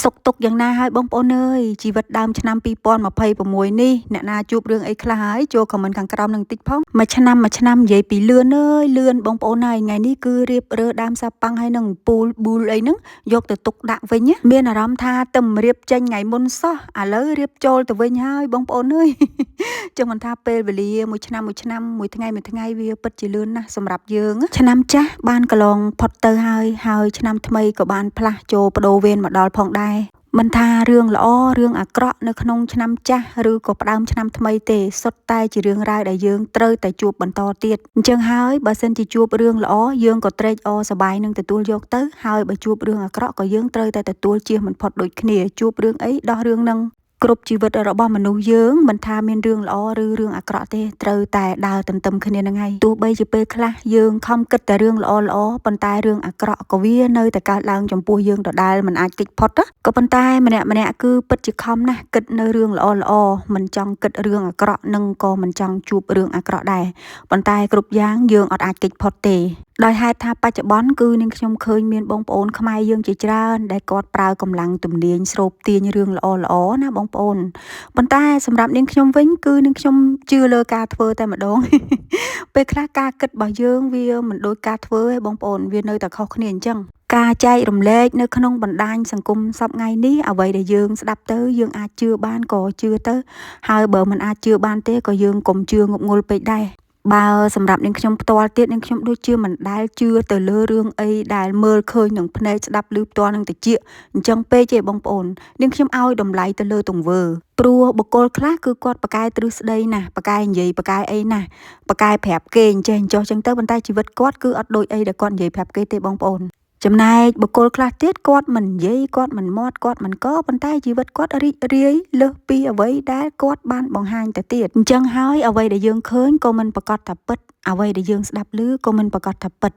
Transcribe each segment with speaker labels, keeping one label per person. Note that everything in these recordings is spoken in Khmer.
Speaker 1: សុកទុកយ៉ាងណាហើយបងប្អូនអើយជីវិតដើមឆ្នាំ2026នេះអ្នកណាជួបរឿងអីខ្លះហើយចូលខមមិនខាងក្រោមនឹងតិចផងមួយឆ្នាំនិយាយពីលឿនអើយលឿនបងប្អូនហើយថ្ងៃនេះគឺរៀបរើដើមសាប៉ាំងហើយនឹងពូលប៊ូលអីហ្នឹងយកទៅទុកដាក់វិញមានអារម្មណ៍ថាទៅរៀបចេញថ្ងៃមុនសោះឥឡូវរៀបចូលទៅវិញហើយបងប្អូនអើយចឹងមិនថាពេលវេលាមួយឆ្នាំមួយថ្ងៃវាពិតជាលឿនណាស់សម្រាប់យើងឆ្នាំចាស់បានកន្លងផុតទៅហើយឆ្នាំថ្មីក៏បានផ្លាស់ចូលបដូរវេនមកដល់ផងដែរមិនថារឿងល្អរឿងអាក្រក់នៅក្នុងឆ្នាំចាស់ឬក៏ផ្ដើមឆ្នាំថ្មីទេសុទ្ធតែជារឿងរ៉ាវដែលយើងត្រូវតែជួបបន្តទៀតអញ្ចឹងហើយបើសិនជាជួបរឿងល្អយើងក៏ត្រេកអរសប្បាយនឹងទទួលយកទៅហើយបើជួបរឿងអាក្រក់ក៏យើងត្រូវតែទទួលជៀសមិនផុតដូចគ្នាជួបរឿងអីដោះរឿងនឹងគ្រប់ជីវិតរបស់មនុស្សយើងមិនថាមានរឿងល្អឬរឿងអាក្រក់ទេត្រូវតែដើរទន្ទឹមគ្នានឹងហើយទោះបីជាពេលខ្លះយើងខំគិតតែរឿងល្អប៉ុន្តែរឿងអាក្រក់ក៏វានៅតែកើតឡើងចំពោះយើងដដែលមិនអាចគេចផុតក៏ប៉ុន្តែម្នាក់គឺពិតជាខំណាស់គិតនៅរឿងល្អមិនចង់គិតរឿងអាក្រក់និងក៏មិនចង់ជួបរឿងអាក្រក់ដែរប៉ុន្តែគ្រប់យ៉ាងយើងអត់អាចគេចផុតទេដោយហេតុថាបច្ចុប្បន្នគឺនាងខ្ញុំឃើញមានបងប្អូនខ្មែរយើងជាច្រើនដែលគាត់ប្រើកម្លាំងទំនាញស្រូបទាញរឿងល្អណាបងប្អូនប៉ុន្តែសម្រាប់នាងខ្ញុំវិញគឺនាងខ្ញុំជឿលើការធ្វើតែម្ដងពេលខ្លះការគិតរបស់យើងវាមិនដូចការធ្វើទេបងប្អូនវានៅតែខុសគ្នាអញ្ចឹងការចែករំលែកនៅក្នុងបណ្ដាញសង្គមសប្តាហ៍ថ្ងៃនេះអ្វីដែលយើងស្ដាប់ទៅយើងអាចជឿបានក៏ជឿទៅហើយបើមិនអាចជឿបានទេក៏យើងកុំជឿងប់ងល់ពេកដែរបើសម្រាប់នាងខ្ញុំផ្ទាល់ទៀតនាងខ្ញុំដូចជាមិនដែលជឿទៅលើរឿងអីដែលមើលឃើញនឹងភ្នែកស្ដាប់ឮផ្ទាល់នឹងតិចអញ្ចឹងពេកទេបងប្អូននាងខ្ញុំឲ្យតម្លៃទៅលើទង្វើព្រោះបុគ្គលខ្លះគឺគាត់ប្រកែទ្រឹស្ដីណាស់ប្រកែនិយាយប្រកែអីណាស់ប្រកែប្រាប់គេអញ្ចេះអញ្ចោះអញ្ចឹងទៅប៉ុន្តែជីវិតគាត់គឺអត់ដូចអីដែលគាត់និយាយប្រាប់គេទេបងប្អូនចំណែកបុគ្គលខ្លះទៀតគាត់មិននិយាយគាត់មិនមាត់គាត់មិនកប៉ុន្តែជីវិតគាត់រីករាយលើសពីអ្វីដែលគាត់បានបង្ហាញទៅទៀតអញ្ចឹងហើយអ្វីដែលយើងឃើញក៏មិនប្រកាសថាពិតអ្វីដែលយើងស្ដាប់ឮក៏មិនប្រកាសថាពិត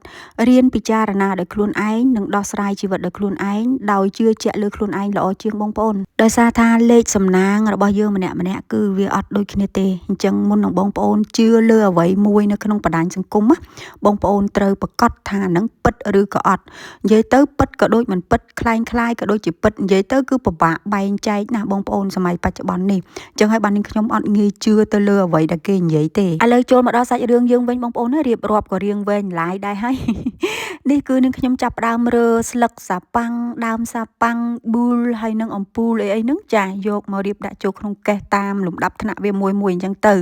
Speaker 1: រៀនពិចារណាដោយខ្លួនឯងនិងដោះស្រាយជីវិតដោយខ្លួនឯងដោយជឿជាក់លើខ្លួនឯងល្អជាងបងប្អូនដោយសារថាលេខសំណាងរបស់យើងម្នាក់គឺវាអត់ដូចគ្នាទេអញ្ចឹងមុននឹងបងប្អូនជឿលើអ្វីមួយនៅក្នុងបណ្ដាញសង្គមបងប្អូនត្រូវប្រកាសថានឹងពិតឬក៏អត់និយាយទៅពិតក៏ដូចមិនពិតคล้ายក៏ដូចជាពិតនិយាយទៅគឺពិបាកបែងចែកណាបងប្អូនសម័យបច្ចុប្បន្ននេះអញ្ចឹងហើយបាននាងខ្ញុំអត់ងាយជឿទៅលើអ្វីដែលគេនិយាយទេឥឡូវចូលមកដល់សាច់រឿងយើងវិញបងប្អូនរៀបរាប់ក៏រៀងវែងឡាយដែរហើយនេះគឺនាងខ្ញុំចាប់ផ្ដើមរើស្លឹកសាប៉ាំងដើមសាប៉ាំងប៊ូលហើយនឹងអំពូលអីហ្នឹងចាយកមករៀបដាក់ចូលក្នុងកេះតាមលំដាប់ថ្នាក់វាមួយអញ្ចឹងទៅ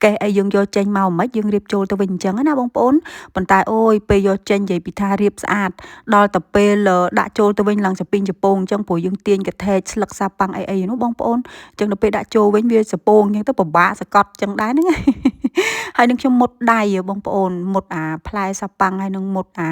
Speaker 1: កេះអីយើងយកចេញមកមិនយើងរៀបចូលទៅវិញអញ្ចឹងណាបងប្អូនប៉ុន្តែអូយពេលយកចេញនិយាយពីថារៀបស្អាតដល់ទៅពេលដាក់ចូលទៅវិញឡើងចពីងចពងអញ្ចឹងព្រោះយើងទាញកថេកស្លឹកសាប៉ាំងអីនោះបងប្អូនអញ្ចឹងដល់ពេលដាក់ចូលវិញវាសពងអញ្ចឹងទៅពិបាកសកត់អញ្ចឹងដែរហ្នឹងហើយនឹងខ្ញុំមុតដៃបងប្អូនមុតអាផ្លែសាប៉ាំងហើយនឹងមុតអា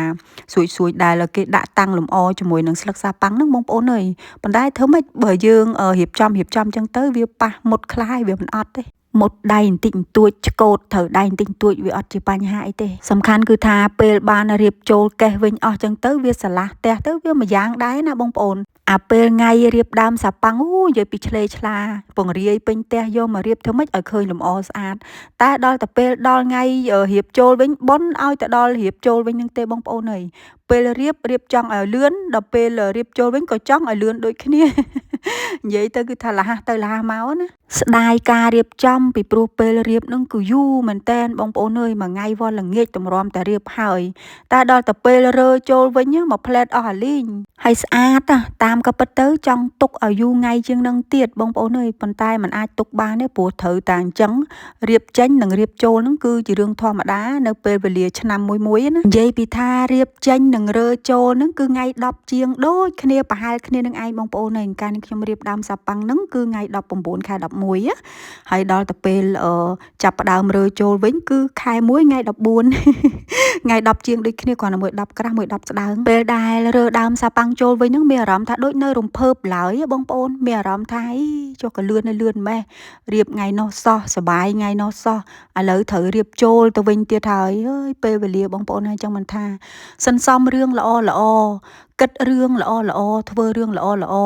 Speaker 1: ស្រួយដែលគេដាក់តាំងលម្អជាមួយនឹងស្លឹកសាប៉ាំងហ្នឹងបងប្អូនអើយប៉ុន្តែធ្វើម៉េចបើយើងរៀបចំអញ្ចឹងទៅវាប៉ះមុតខ្លះហើយវាមិនអត់ទេមុតដៃបន្តិចបន្តួចឆ្កូតត្រូវដៃបន្តិចបន្តួចវាអត់ជាបញ្ហាអីទេសំខាន់គឺថាពេលបានរៀបចូលកេះវិញអស់ចឹងទៅវាស្រឡះផ្ទះទៅវាមួយយ៉ាងដែរណាបងប្អូនអាពេលថ្ងៃរៀបដើមសាប៉ាំងនិយាយពីឆ្លេឆ្លាពង្រាយពេញផ្ទះយកមករៀបធ្វើម៉េចឲ្យឃើញលម្អស្អាតតែដល់តែពេលដល់ថ្ងៃរៀបចូលវិញប៉ុនឲ្យទៅដល់រៀបចូលវិញនឹងទេបងប្អូនអើយពេលរៀបចង់ឲ្យលឿនដល់ពេលរៀបចូលវិញក៏ចង់ឲ្យលឿនដូចគ្នានិយាយទៅគឺថាលះទៅលះមកណាស្ដាយការរៀបចំពីព្រោះពេលរៀបនឹងគឺយូរមែនតែនបងប្អូនអើយមួយថ្ងៃវល់ល្ងាចតម្រាំតែរៀបហើយតែដល់តែពេលរើចូលវិញមកផ្លែតអស់អាលីងហើយស្អាតតាមក៏ពិតទៅចង់ទុកឲ្យយូរថ្ងៃជាងនឹងទៀតបងប្អូនអើយប៉ុន្តែมันអាចទុកបានទេព្រោះត្រូវតែអញ្ចឹងរៀបចេញនិងរៀបចូលនឹងគឺជារឿងធម្មតានៅពេលវេលាឆ្នាំមួយណានិយាយពីថារៀបចេញនិងរើចូលនឹងគឺថ្ងៃ10ជាងដូចគ្នាប្រហែលគ្នានឹងឯងបងប្អូនហើយការនេះខ្ញុំរៀបដើមសាប៉ាំងនឹងគឺថ្ងៃ19ខែ11ហើយដល់ទៅពេលចាប់ផ្ដើមរើចូលវិញគឺខែ1ថ្ងៃ14ថ្ងៃ10ជាងដូចគ្នាគ្រាន់តែមួយ10ក្រាស់មួយ10ស្ដើងពេលដែលរើដើមសាប៉ាំងចូលវិញហ្នឹងមានអារម្មណ៍ថាដូចនៅរំភើបឡើយបងប្អូនមានអារម្មណ៍ថាចុះក៏លឿនម៉េះរៀបថ្ងៃនោះសោះសបាយថ្ងៃនោះសោះឥឡូវត្រូវរៀបចូលទៅវិញទៀតហើយអើយពេលវេលាបងប្អូនហើយចឹងមិនថាសន្សំរឿងល្អគិតរឿងល្អធ្វើរឿងល្អ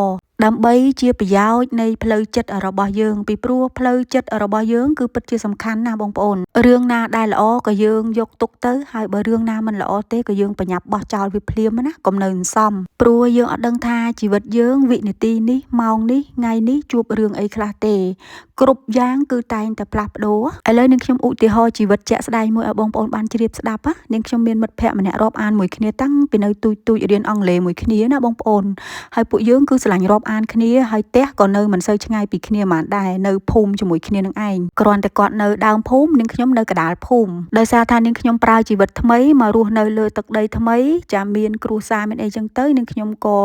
Speaker 1: ដើម្បីជាប្រយោជន៍នៃផ្លូវចិត្តរបស់យើងពីព្រោះផ្លូវចិត្តរបស់យើងគឺពិតជាសំខាន់ណាបងប្អូនរឿងណាដែលល្អក៏យើងយកទុកទៅហើយបើរឿងណាមិនល្អទេក៏យើងប្រញាប់បោះចោលវាភ្លាមណាកុំនៅសន្សំព្រោះយើងអត់ដឹងថាជីវិតយើងវិនាទីនេះម៉ោងនេះថ្ងៃនេះជួបរឿងអីខ្លះទេគ្រប់យ៉ាងគឺតែងតែផ្លាស់ប្ដូរឥឡូវនាងខ្ញុំឧទាហរណ៍ជីវិតជាក់ស្ដែងមួយឲ្យបងប្អូនបានជ្រាបស្ដាប់នាងខ្ញុំមានមិត្តភ័ក្តិម្នាក់រាប់អានមួយគ្នាតាំងពីនៅទូចរៀនអង់គ្លេសមួយគ្នាណាបងប្អូនហើយពួកយើងគឺស្រឡាញ់រាប់អានគ្នាហើយផ្ទះក៏នៅមិនសូវឆ្ងាយពីគ្នាប៉ុន្មានដែរនៅភូមិជាមួយគ្នានឹងឯងគ្រាន់តែគាត់នៅដើមភូមិនាងខ្ញុំនៅកណ្ដាលភូមិដោយសារថានាងខ្ញុំប្រើជីវិតថ្មីមករស់នៅលើទឹកដីថ្មីចាមានគ្រួសារមានអីចឹងទៅនាងខ្ញុំក៏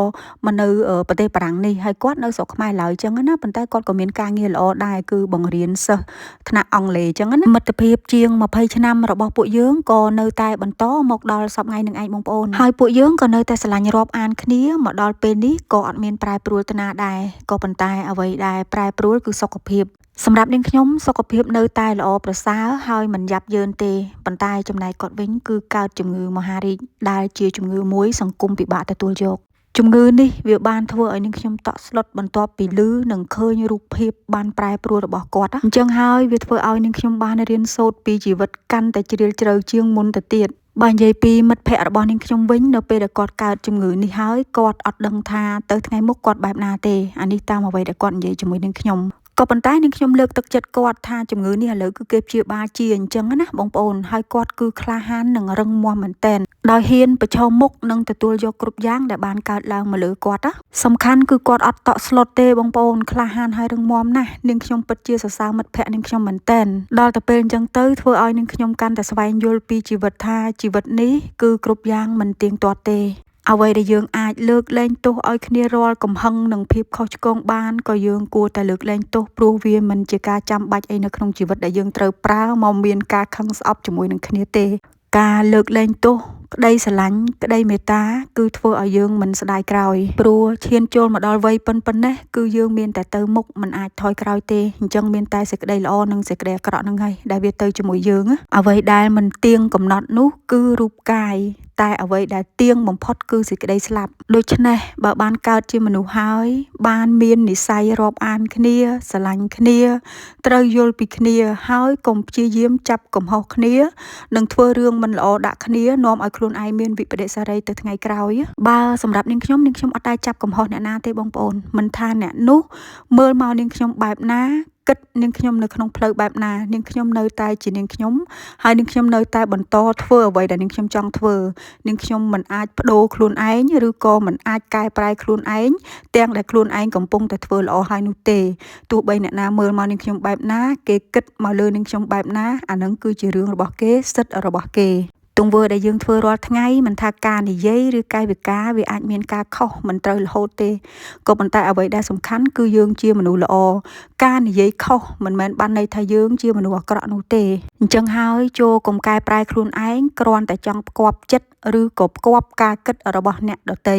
Speaker 1: មកនៅប្រទេសបារាំងនេះហើយគាត់នៅស្រុកខ្មែរឡើយចឹងណាប៉ុន្តែគាត់ក៏មានការងារល្អដែរគឺបង្រៀនសិស្សថ្នាក់អង់គ្លេសចឹងណាមិត្តភាពជាង20ឆ្នាំរបស់ពួកយើងក៏នៅតែបន្តមកដល់សប្តាហ៍ថ្ងៃនឹងឯងបងប្អូនហើយពួកយើងក៏នៅតែស្រឡាញ់រាប់អានគ្នាមកដល់ពេលនេះក៏អត់មានប្រែប្រួលទៅណាដែរក៏ប៉ុន្តែអ្វីដែលប្រែប្រួលគឺសុខភាពសម្រាប់នាងខ្ញុំសុខភាពនៅតែល្អប្រសើរហើយមិនយ៉ាប់យ៉ឺនទេប៉ុន្តែចំណែកគាត់វិញគឺកើតជំងឺមហារីកដែលជាជំងឺមួយសង្គមពិបាកទទួលយកជំងឺនេះវាបានធ្វើឲ្យនាងខ្ញុំតក់ស្លុតបន្ទាប់ពីឮនិងឃើញរូបភាពបានប្រែប្រួលរបស់គាត់អញ្ចឹងហើយវាធ្វើឲ្យនាងខ្ញុំបានរៀនសូត្រពីជីវិតកាន់តែជ្រាលជ្រៅជាងមុនទៅទៀតបើនិយាយពីមិត្តភ័ក្តិរបស់នាងខ្ញុំវិញនៅពេលដែលគាត់កើតជំងឺនេះហើយគាត់អត់ដឹងថាទៅថ្ងៃមុខគាត់បែបណាទេអានេះតាមអ្វីដែលគាត់និយាយជាមួយនឹងខ្ញុំក៏ប៉ុន្តែនាងខ្ញុំលើកទឹកចិត្តគាត់ថាជំងឺនេះឥឡូវគឺគេព្យាបាលជាអញ្ចឹងណាបងប្អូនហើយគាត់គឺក្លាហាននិងរឹងមាំមែនតែនដោយហ៊ានប្រឈមមុខនិងទទួលយកគ្រប់យ៉ាងដែលបានកើតឡើងមកលើគាត់សំខាន់គឺគាត់អត់តក់ស្លុតទេបងប្អូនក្លាហានហើយរឹងមាំណាស់នាងខ្ញុំពិតជាសរសើរមិត្តភ័ក្តិនាងខ្ញុំមែនតែនដល់ទៅពេលអញ្ចឹងទៅធ្វើឲ្យនាងខ្ញុំកាន់តែស្វែងយល់ពីជីវិតថាជីវិតនេះគឺគ្រប់យ៉ាងមិនទៀងទាត់ទេអ្វីដែលយើងអាចលើកលែងទោសឲ្យគ្នារាល់កំហឹងនិងភាពខុសឆ្គងបានក៏យើងគួរតែលើកលែងទោសព្រោះវាមិនជាការចាំបាច់អីនៅក្នុងជីវិតដែលយើងត្រូវប្រើមកមានការខឹងស្អប់ជាមួយនឹងគ្នាទេការលើកលែងទោសក្តីស្រឡាញ់ក្តីមេត្តាគឺធ្វើឲ្យយើងមិនស្ដាយក្រោយព្រោះឈានចូលមកដល់វ័យប៉ុណ្ណេះគឺយើងមានតែទៅមុខមិនអាចថយក្រោយទេអញ្ចឹងមានតែសេចក្តីល្អនិងសេចក្តីអាក្រក់ហ្នឹងហើយដែលវាទៅជាមួយយើងអ្វីដែលមិនទៀងកំណត់នោះគឺរូបកាយតែអ្វីដែលទៀងបំផុតគឺសេចក្តីស្លាប់ដូច្នេះបើបានកើតជាមនុស្សហើយបានមាននិស្ស័យរាប់អានគ្នាស្រឡាញ់គ្នាត្រូវយល់ពីគ្នាហើយកុំព្យាយាមចាប់កំហុសគ្នានិងធ្វើរឿងមិនល្អដាក់គ្នានាំឲ្យខ្លួនឯងមានវិប្បដិសារីទៅថ្ងៃក្រោយបើសម្រាប់នាងខ្ញុំអត់ដែរចាប់កំហុសអ្នកណាទេបងប្អូនមិនថាអ្នកនោះមើលមកនាងខ្ញុំបែបណាគិតនាងខ្ញុំនៅក្នុងផ្លូវបែបណានាងខ្ញុំនៅតែជានាងខ្ញុំហើយនាងខ្ញុំនៅតែបន្តធ្វើអ្វីដែលនាងខ្ញុំចង់ធ្វើនាងខ្ញុំមិនអាចបដូរខ្លួនឯងឬក៏មិនអាចកែប្រែខ្លួនឯងទាំងដែលខ្លួនឯងកំពុងតែធ្វើល្អហើយនោះទេទោះបីអ្នកណាមើលមកនាងខ្ញុំបែបណាគេគិតមកលើនាងខ្ញុំបែបណាអានឹងគឺជារឿងរបស់គេសិទ្ធិរបស់គេទង្វើដែលយើងធ្វើរាល់ថ្ងៃមិនថាការនិយាយឬកាយវិការវាអាចមានការខុសមិនត្រូវរហូតទេក៏ប៉ុន្តែអ្វីដែលសំខាន់គឺយើងជាមនុស្សល្អការនិយាយខុសមិនមែនបានន័យថាយើងជាមនុស្សអាក្រក់នោះទេអញ្ចឹងហើយចូលកុំកែប្រែខ្លួនឯងគ្រាន់តែចង់ផ្គាប់ចិត្តឬក៏ផ្គាប់ការគិតរបស់អ្នកដទៃ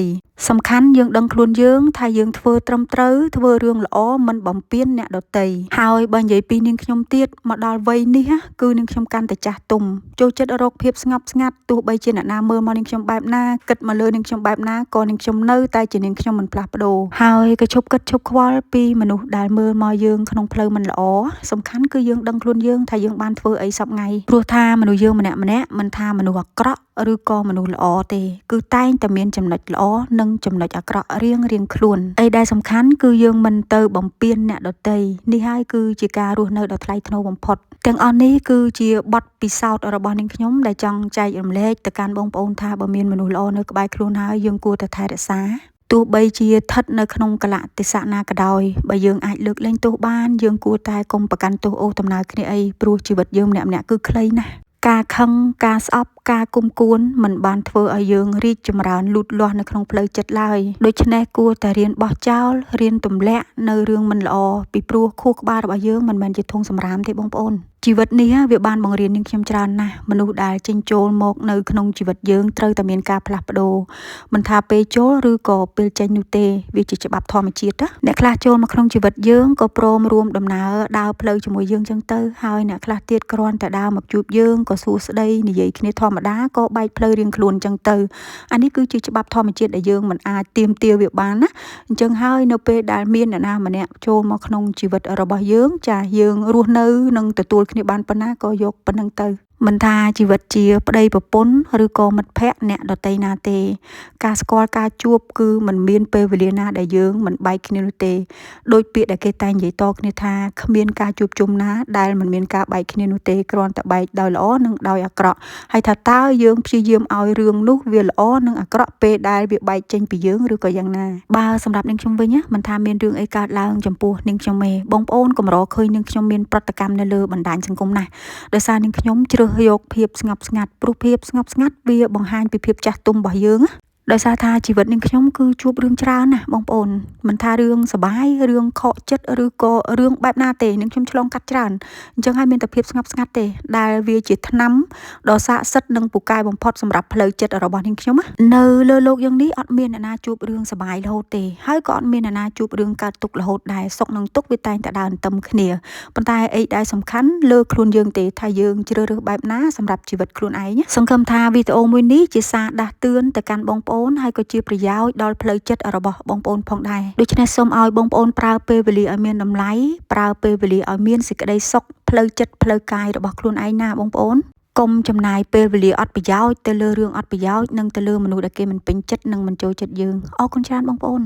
Speaker 1: សំខាន់យើងដឹងខ្លួនយើងថាយើងធ្វើត្រឹមត្រូវធ្វើរឿងល្អមិនបំពានអ្នកដទៃហើយបើនិយាយពីនាងខ្ញុំទៀតមកដល់វ័យនេះគឺនាងខ្ញុំកាន់តែចាស់ទុំចូលចិត្តរកភាពស្ងប់ស្ងាត់ទោះបីជាអ្នកណាមើលមកនាងខ្ញុំបែបណាគិតមកលើនាងខ្ញុំបែបណាក៏នាងខ្ញុំនៅតែជានាងខ្ញុំមិនផ្លាស់ប្ដូរហើយក៏ឈប់គិតឈប់ខ្វល់ពីមនុស្សដែលមើលមកយើងក្នុងផ្លូវមិនល្អសំខាន់គឺយើងដឹងខ្លួនយើងថាយើងបានធ្វើអីសប្ងៃព្រោះថាមនុស្សយើងម្នាក់មិនថាមនុស្សអាក្រក់ឬក៏មនុស្សល្អទេគឺតែងតែមានចំណុចល្អនិងចំណុចអាក្រក់រៀងខ្លួនអីដែលសំខាន់គឺយើងមិនទៅបំពានអ្នកដទៃនេះហើយគឺជាការរស់នៅដ៏ថ្លៃថ្នូរបំផុតទាំងអស់នេះគឺជាបទពិសោធន៍របស់នាងខ្ញុំដែលចង់ចែករំលែកទៅកាន់បងប្អូនថាបើមានមនុស្សល្អនៅក្បែរខ្លួនហើយយើងគួរតែថែរក្សាទោះបីជាស្ថិតនៅក្នុងកលៈទេសៈណាក៏ដោយបើយើងអាចលើកលែងទោសបានយើងគួរតែកុំប្រកាន់ទោសអូសដំណើរគ្នាអីព្រោះជីវិតយើងម្នាក់គឺខ្លីណាស់ការខឹងការស្អប់ការគុំគួនមិនបានធ្វើឲ្យយើងរីកចម្រើនលូតលាស់នៅក្នុងផ្លូវចិត្តឡើយដូច្នេះគួរតែរៀនបោះចោលរៀនទម្លាក់នៅរឿងមិនល្អពីព្រោះខួរក្បាលរបស់យើងមិនមែនជាធុងសំរាមទេបងប្អូនជីវិតនេះវាបានបង្រៀននាងខ្ញុំច្រើនណាស់មនុស្សដែលចេញចូលមកនៅក្នុងជីវិតយើងត្រូវតែមានការផ្លាស់ប្ដូរមិនថាពេលចូលឬក៏ពេលចេញនោះទេវាជាច្បាប់ធម្មជាតិអ្នកខ្លះចូលមកក្នុងជីវិតយើងក៏ព្រមរួមដំណើរដើរផ្លូវជាមួយយើងចឹងទៅហើយអ្នកខ្លះទៀតគ្រាន់តែដើរមកជួបយើងក៏សួរស្ដីនិយាយគ្នាធម្ម ម្មតាក៏បែកផ្លូវរៀងខ្លួនអញ្ចឹងទៅអានេះគឺជាច្បាប់ធម្មជាតិដែលយើងមិនអាចទាមទារវាបានណាអញ្ចឹងហើយនៅពេលដែលមានអ្នកណាម្នាក់ចូលមកក្នុងជីវិតរបស់យើងចាយើងរស់នៅនិងទទួលគ្នាបានប៉ុណ្ណាក៏យកប៉ុណ្្នឹងទៅមិនថាជីវិតជាប្តីប្រពន្ធឬក៏មិត្តភ័ក្តិអ្នកដទៃណាទេការស្គាល់ការជួបគឺមិនមានពេលវេលាណាដែលយើងមិនបែកគ្នានោះទេដោយពាក្យដែលគេតែងនិយាយតគ្នាថាគ្មានការជួបជុំណាដែលមិនមានការបែកគ្នានោះទេគ្រាន់តែបែកដោយល្អនិងដោយអាក្រក់ហើយថាតើយើងព្យាយាមឲ្យរឿងនោះវាល្អនិងអាក្រក់ពេលដែលវាបែកចេញពីយើងឬក៏យ៉ាងណាបើសម្រាប់នាងខ្ញុំវិញមិនថាមានរឿងអីកើតឡើងចំពោះនាងខ្ញុំទេបងប្អូនកម្រឃើញនាងខ្ញុំមានប្រតិកម្មនៅលើបណ្ដាញសង្គមណាស់ដោយសារនាងខ្ញុំជ្រើសយកភាពស្ងប់ស្ងាត់ព្រោះភាពស្ងប់ស្ងាត់វាបង្ហាញពីភាពចាស់ទុំរបស់យើងដោយសារថាជីវិតនាងខ្ញុំគឺជួបរឿងច្រើនណាស់បងប្អូនមិនថារឿងសប្បាយរឿងខកចិត្តឬក៏រឿងបែបណាទេនាងខ្ញុំឆ្លងកាត់ច្រើនអញ្ចឹងហើយមានតែភាពស្ងប់ស្ងាត់ទេដែលវាជាថ្នាំដ៏ស័ក្តិសិទ្ធិនិងពូកែបំផុតសម្រាប់ផ្លូវចិត្តរបស់នាងខ្ញុំនៅលើโลกយ៉ាងនេះអត់មានអ្នកណាជួបរឿងសប្បាយរហូតទេហើយក៏អត់មានអ្នកណាជួបរឿងកើតទុក្ខរហូតដែរសុខនិងទុក្ខវាតែងតែដើរទន្ទឹមគ្នាប៉ុន្តែអីដែលសំខាន់លើខ្លួនយើងទេថាយើងជ្រើសរើសបែបណាសម្រាប់ជីវិតខ្លួនឯងសង្ឃឹមថាវីដេអូមួយនេះជាសារដាស់តឿនទៅកាន់បងប្អូនហើយក៏ជាប្រយោជន៍ដល់ផ្លូវចិត្តរបស់បងប្អូនផងដែរដូច្នេះសូមឲ្យបងប្អូនប្រើពេលវេលាឲ្យមានតម្លៃប្រើពេលវេលាឲ្យមានសេចក្តីសុខផ្លូវចិត្តផ្លូវកាយរបស់ខ្លួនឯងណាបងប្អូនកុំចំណាយពេលវេលាអត់ប្រយោជន៍ទៅលើរឿងអត់ប្រយោជន៍និងទៅលើមនុស្សដែលគេមិនពេញចិត្តនិងមិនចូលចិត្តយើងអរគុណច្រើនបងប្អូន